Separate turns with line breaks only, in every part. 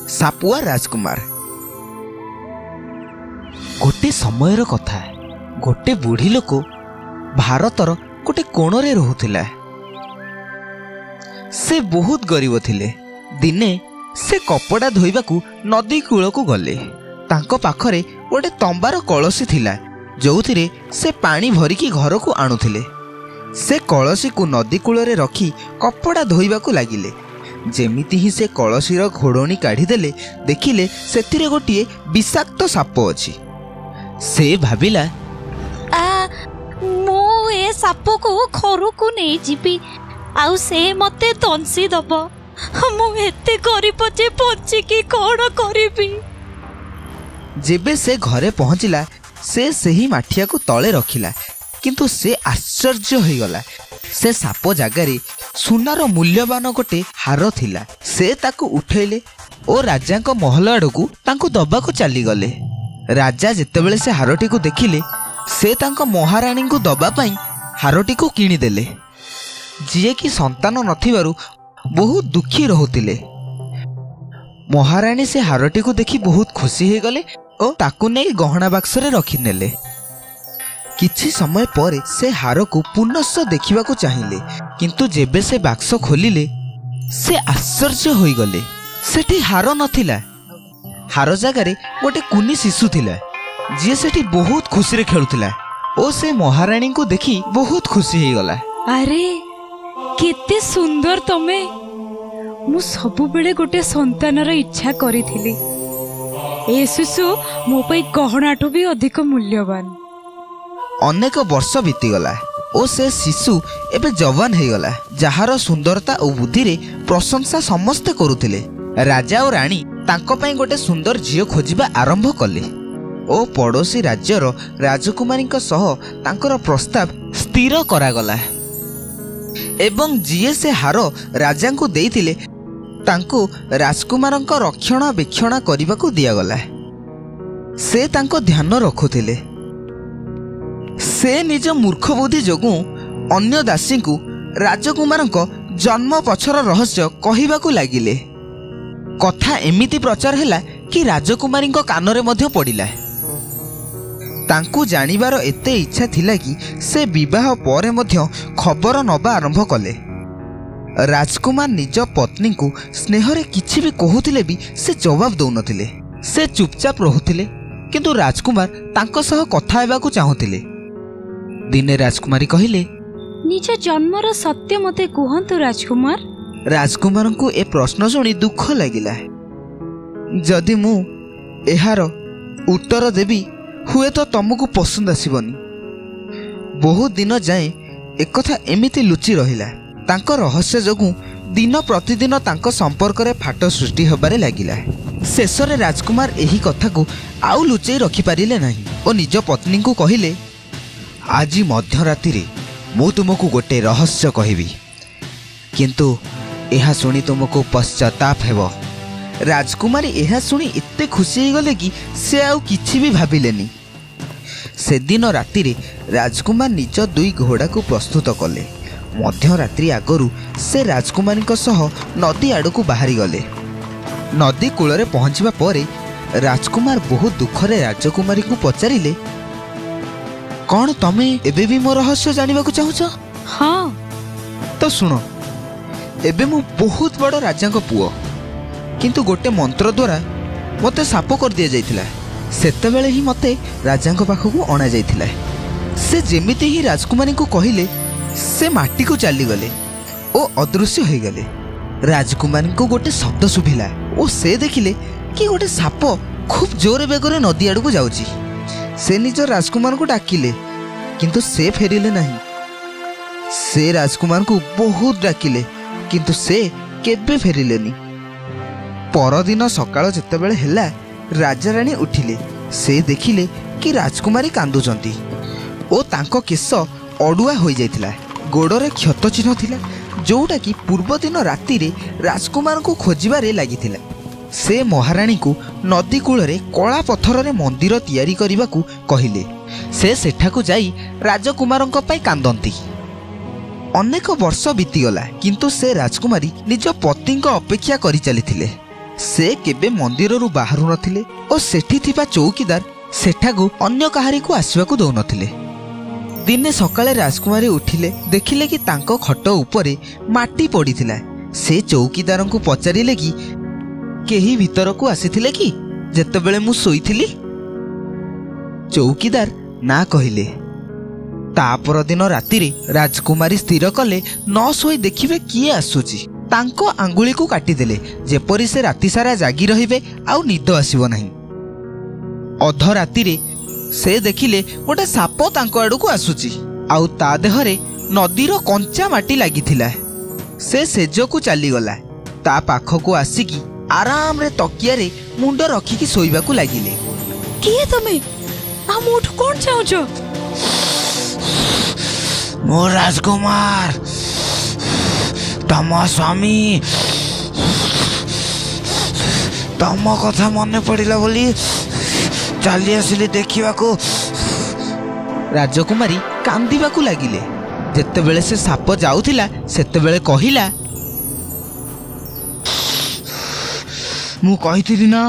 सापुआ राजकुमार। गोटे समयर कथा, गोटे बुढ़ी लोक भारतर गोटे कोणरे रोहुथिला। से बहुत गरीब थिले। दिने से कपड़ा धोइबाकू नदी कूलकू गले। तांको पाखरे गोटे तंबार कलसी थिला, जोउथिरे से पानी भरिकी घर को आणुथिले। से कलसी को नदी कूलरे रखी कपड़ा धोइबाकू लागिले। जेमिति ही से कलसीर घोड़णी काढ़ीदेले, देखिले सेतिरे गोटिए विषाक्त साप अछि। से भाबिला,
मो ए साप को घर को नहीं जीबी, आउ से मते दंसी दब। मु एते गरीब जे बच्ची की कोन करिबी।
जेबे से घरे पहुँचला, से सही माठिया को तले रखिला, किंतु से आश्चर्य हो गला। से साप जगारे सुनार मूल्यवान गोटे हार थिला। से ताकू उठेले और राजा को महल आड़कू तांको दबाकू चली गले। राजा जेतेबेले से हारटी को देखिले, से तांको महारानी को दबा पाई हारटी को किणीदेले। जिए कि संतान नथिबारु बहुत दुखी रहुतिले। महारानी से हारटी को देखी बहुत खुशी हो गले और ताकू नहीं गहना बाक्सरे रखिनेले। किछि समय पर से हार को पुनश्च देखिबाकू चाहिए, किंतु जेबे से बाक्स खोलिले, से आश्चर्य हो गले। सेठी हार नथिला। हार जगार गोटे कुनी शिशु थिला, जी सेठी बहुत खुशी रे खेलुथिला। ओ से महारानी को देखी बहुत खुशी हो गला।
अरे केते सुंदर तमे। मु सबु बेले गोटे संतानर इच्छा करिथिली। ए शिशु मो पई गहनाठू भी अधिक मूल्यवान।
अनेक वर्ष बीतीगला और से शिशु एबे जवान हो गला, जार सुंदरता और बुद्धि रे प्रशंसा समस्ते करुथिले। राजा और रानी तांको पई गोटे सुंदर झियो खोजिबा आरंभ कले और पड़ोसी राज्यर राजकुमारी सह तांकर प्रस्ताव स्थिर करागला। एवं जीए से हार राजा को देइथिले, तांको राजकुमारंक रक्षणाबेक्षण करबाकू दियागला। से तांको ध्यान रखुथिले। से निज मूर्ख बुद्धि जोगु अन्य दासी को राजकुमारंक जन्म पछर रहस्य कहिबाकू लागिले। कथा एमिति प्रचार हैला कि राजकुमारी कानरे मध्य पड़िला। तांकु जानिबार एते इच्छा थिला कि से विवाह पर मध्य खबर नबा आरंभ कले। राजकुमार निज पत्नी को स्नेह रे किछि भी कहूथिले भी से जवाब दउनथिले। से चुपचाप रहुथिले, किंतु राजकुमार तांको सह कथा हेबाकू चाहुथिले। दिने राजकुमारी कहिले,
निज जन्मर सत्य मते कहंतु राजकुमार।
राजकुमार को ए प्रश्न सुनी दुख लगिला। जदि मु एहार उत्तर देवी हुए तो तुमको पसंद आसबनी। बहुत दिन जाए एक कथा एमिति लुचि रहिला। तांको रहस्य जोगु दिन प्रतिदिन तांको संपर्क रे फाट सृष्टि होबारे लागिला। शेष रे राजकुमार एही कथा को आउ लुचै रखि पारिले नाही और निज पत्नी को कहिले, आज मध्यराति रे मु तुमको गोटे रहस्य कहिबी, किंतु एहा सुनी तुमको पश्चाताप हेबो। राजकुमारी एहा सुनी एते खुशी हो गले कि से आउ किछि भी भाबिलेनी। से दिन राति रे राजकुमार निज दुई घोड़ा को प्रस्तुत कले। मध्यरात्रि आगरू से राजकुमारी सह नदी आड़क बाहरी गले। नदी कूल पहुँचवा पर राजकुमार बहुत दुखरे राजकुमारी को पचारिले, कौन तमे एबे भी मो रहस्य जानिबा को चाहुछ?
हाँ
तो सुनो, एबे मु बहुत बड़ राजा को पुओ, किंतु गोटे मंत्र द्वारा मते साप कर दिया जाइथिला। सेतेबेले ही मते राजा को पाखकू अणा जाइथिला। से जेमिति ही राजकुमारी को कहिले, से माटी को चली गले ओ अदृश्य हो गले। राजकुमारी को गोटे शब्द सुभिला और से देखिले कि गोटे साप खूब जोरे बेगरे नदी आड़क जाउची। से निज राजकुमार को डाकिले, किंतु से फेरिले नहीं। से राजकुमार को बहुत डाकिले, किंतु से केबे फेरिलेनी। परदिन सकाळ जेतेबेले हैला, राजा रानी उठिले। से देखिले कि राजकुमारी कांदुचंती ओ तांको केश अडुआ हो जाइथिला। गोड़रे क्षत चिन्ह थिला, जोटा कि पूर्व दिन राति रे राजकुमार को खोजिबारे लागिथिला। से महारानी को नदी कूलरे कला पत्थर रे मंदिर तैयारी करबाकू कहिले। से सेठाकू जाई राजकुमारंक पई कांदंती। अनेक वर्ष बीतीगला, किंतु से राजकुमारी निज पतिंक अपेक्षा करि चलिथिले। से केबे मंदिररू बाहरु नथिले और सेठी थिबा चौकीदार सेठाकू अन्य काहारिकू आसिबाकू दौ नथिले। दिने सकाळे राजकुमारी उठिले, देखिले कि तांको खट उपरे माटी पड़िथिला। से चौकीदारंकू पचारिले कि केही भितरकू आसिथिले कि जेतेबेले मु सोईथिली। चौकीदार ना कहिले। तापर दिन राति राजकुमारी स्थिर कले न शोई देखिबे किए आसुची। तांको आंगुली को काटिदेले जेपरी से राति सारा जागी रहिबे आउ निद आसिबो नाही। अध राति से देखिले गोटे साप तांको आड़ू आसुची आउ ता देहरे नदीर कंचा माटी लागिथिला। से सेजको चलीगला। ता पाखकू आसिकी आराम रे तकिया रे मुंड रखिकी सोइबाकू लागिले।
किए तमे आ मोठ कोन चाहूछ?
मो राजकुमार तम स्वामी तम कथा मन पड़ा बोली चली आसिली देखिबाकू। राजकुमारी कांदिबाकू लागिले। जेतेबेले से साप जाउथिला सेतेबेले कहिला, मु कहिथिली ना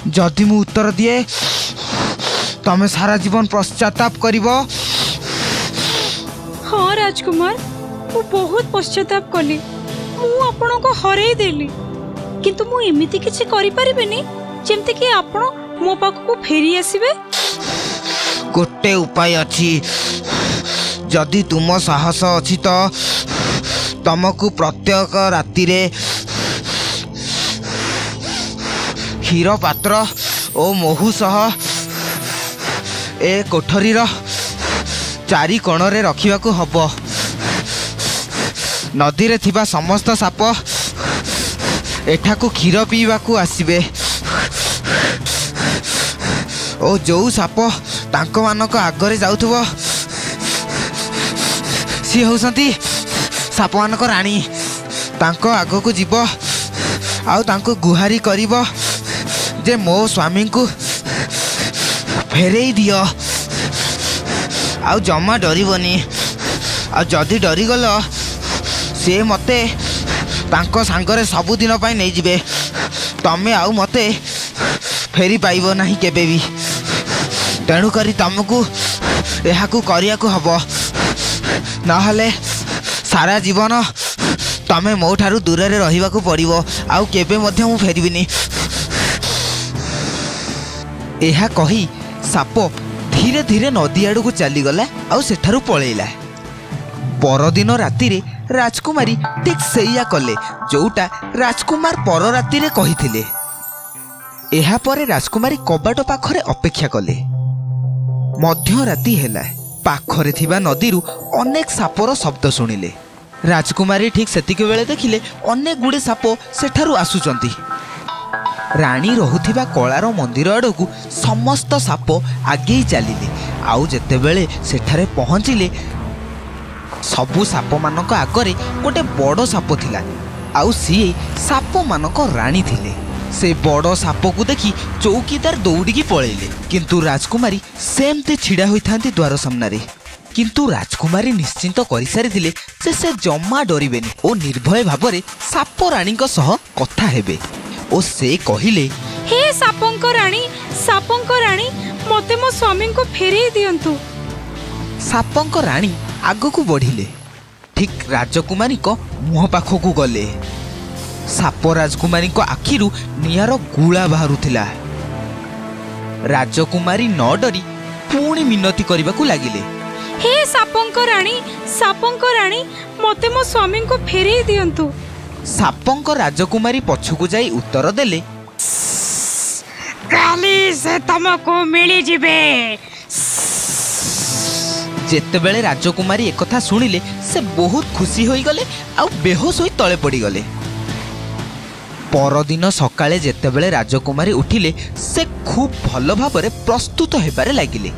जदि मु उत्तर दिए तमे सारा जीवन पश्चाताप करिवो।
हाँ राजकुमार, मु बहुत पश्चाताप कली। मु आपण को हरई देली, किंतु मु एमिति किछि करि परिबेनी जेमति कि आपण मो पाखकू फेरी आसीबे।
गोटे उपाय अछि। जदि तुम साहस अछि तो तुमको प्रत्येक राति रे क्षीर पात्र ओ महू सह ए कोठरीर चारि कोणरे रखिबाकू हबो। नदी रे थिबा समस्त साप एठाकू क्षीर पीबाकू आसीबे ओ जो साप तांको मानक आगरे जाउथबो सी होसंती साप मानक राणी। तांको आगको जीव आउ तांको गुहारी करिवो जे मो स्वामी को फेरेई दियो आउ जमा डरिबनी। आ जदि डरीगल से मते तांको सांगरे सबुदिन पाई नहीं जिबे। तमे आउ मते फेरी पाइबो नहीं केबे भी। तेणु करी तुमको एहाकू करियाकू हबो, नहले सारा जीवन तमे मो ठारू दूर रे रहिबाकू पड़िबो। आउ केबे मध्य मु फेरिबिनी। एहा कही साप धीरे धीरे नदी आड़ को चलीगला आउ सेठारू पळेला। परदिन राति रे राजकुमारी ठीक सेया कले जोटा राजकुमार पर राति रे कहिथिले। एहा परे राजकुमारी कबाट पाखरे अपेक्षा कले। मध्य राति हेला। पाखरे थिबा नदीरू अनेक सापर शब्द शुणिले। राजकुमारी ठीक सेतिके बेले देखिले अनेक गुड़े साप सेठारू आसुचंती। राणी रहुथिबा कलार मंदिर आड़कू समस्त साप आगे चलिले। आउ जेतेबेले सेठारे पहुँचिले सबु साप मानक आगरे गोटे बड़ साप थिला। आउ सी साप मानक राणी थिले। से बड़ साप को देखी चौकीदार दौड़िकी पळेले, किंतु राजकुमारी सेमते छिड़ा होइथांती द्वार सामने। किंतु राजकुमारी निश्चिंत करि सारिथिले जे से जम्मा डरिबेनी ओ निर्भय भाबरे साप राणीक सह कथा हेबे। ओ से कहिले,
हे सापंक राणी मते मो स्वामी को फेरे दियंतु।
सापंक राणी आगकू बढ़िले। ठीक राजकुमारी को मुह पाखकू गले। साप राजकुमारी को आखिरु नियार गुला बाहरुथिला। राजकुमारी न डरी पुणी मिनती करबाकू लागिले,
हे सापंक राणी मते मो स्वामी को फेरे दियंतु।
सापंक राजकुमारी पछकू जाई उत्तर देले,
काली से तुमको मिली जिबे।
जेतेबेले राजकुमारी एकथा सुनिले से बहुत खुशी होई गले आउ बेहोश होई तळे पड़ी गले। परदिन सकाळे जेतेबेले राजकुमारी उठिले से खूब भल भाबरे प्रस्तुत हेबारे लागिले।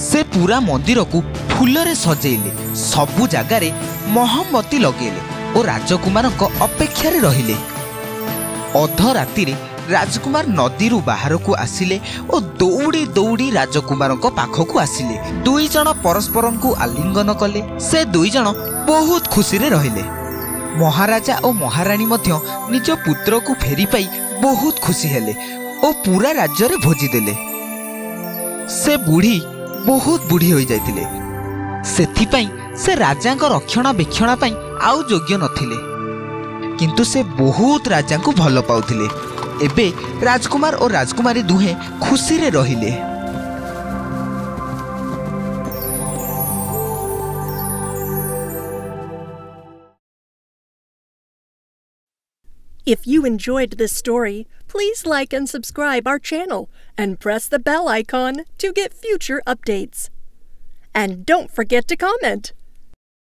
से पूरा मंदिर को फूलरे सजेइले, सबु जगारे मोहम्मती लगेले और राजकुमार को अपेक्षा रहिले। अध राति राजकुमार नदीरू बाहर को आसिले और दौड़ी दौड़ी राजकुमार पाखकू आसिले। दुई जन परस्पर को आलिंगन कले। से दुई जन बहुत खुशी रे रहिले। महाराजा और महाराणी मध्य निज पुत्र को फेरी पाई बहुत खुशी हेले और पूरा राज्य रे भोजी देले। से बुढ़ी बहुत बुढ़ी हो जाइतिले, सेथिपाई से राजा को रक्षणाबेक्षण पाई आउ योग्य नथिले, किंतु से बहुत राजा को भल पाउथिले। एबे राजकुमार और राजकुमारी दुहे खुशी रे रहिले।
If you enjoyed this story, please like and subscribe our channel and press the bell icon to get future updates. And don't forget to comment.